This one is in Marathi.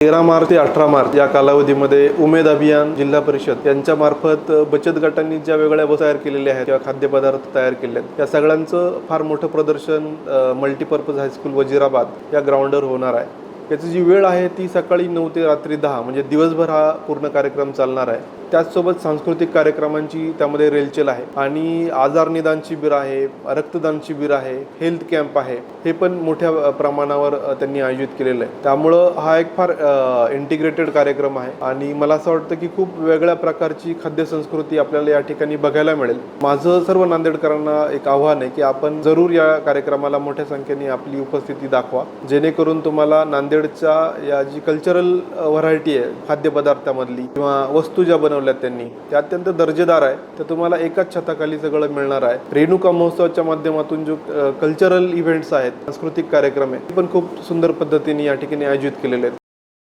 13 मार्च ते 18 मार्च या कालावधीमध्ये उमेद अभियान जिल्हा परिषद यांच्या मार्फत बचत गटांनी ज्या वेगळ्या वस्तू तयार केलेल्या आहेत किंवा खाद्यपदार्थ तयार केले आहेत त्या सगळ्यांचं फार मोठं प्रदर्शन मल्टीपर्पज हायस्कूल वजीराबाद या ग्राउंडवर होणार आहे. याची जी वेळ आहे ती सकाळी 9 ते रात्री 10 म्हणजे दिवसभर हा पूर्ण कार्यक्रम चालणार आहे. त्याचसोबत सांस्कृतिक कार्यक्रमांची त्यामध्ये रेलचेल आहे आणि आजार निदान शिबिर आहे, रक्तदान शिबिर आहे, हेल्थ कॅम्प आहे. हे पण मोठ्या प्रमाणावर त्यांनी आयोजित केलेलं आहे. त्यामुळं हा एक फार इंटिग्रेटेड कार्यक्रम आहे आणि मला असं वाटतं की खूप वेगळ्या प्रकारची खाद्य संस्कृती आपल्याला या ठिकाणी बघायला मिळेल. माझं सर्व नांदेडकरांना एक आव्हान आहे की आपण जरूर या कार्यक्रमाला मोठ्या संख्येने आपली उपस्थिती दाखवा, जेणेकरून तुम्हाला नांदेडच्या या जी कल्चरल व्हरायटी आहे खाद्यपदार्थामधली किंवा वस्तू ज्या बनवल्या त्यांनी ते अत्यंत दर्जेदार आहे. तर तुम्हाला एकाच छताखाली सगळं मिळणार आहे. रेणुका महोत्सवाच्या माध्यमातून जो कल्चरल इव्हेंट्स आहेत, सांस्कृतिक कार्यक्रम आहे, ते पण खूप सुंदर पद्धतीने या ठिकाणी आयोजित केलेले आहेत.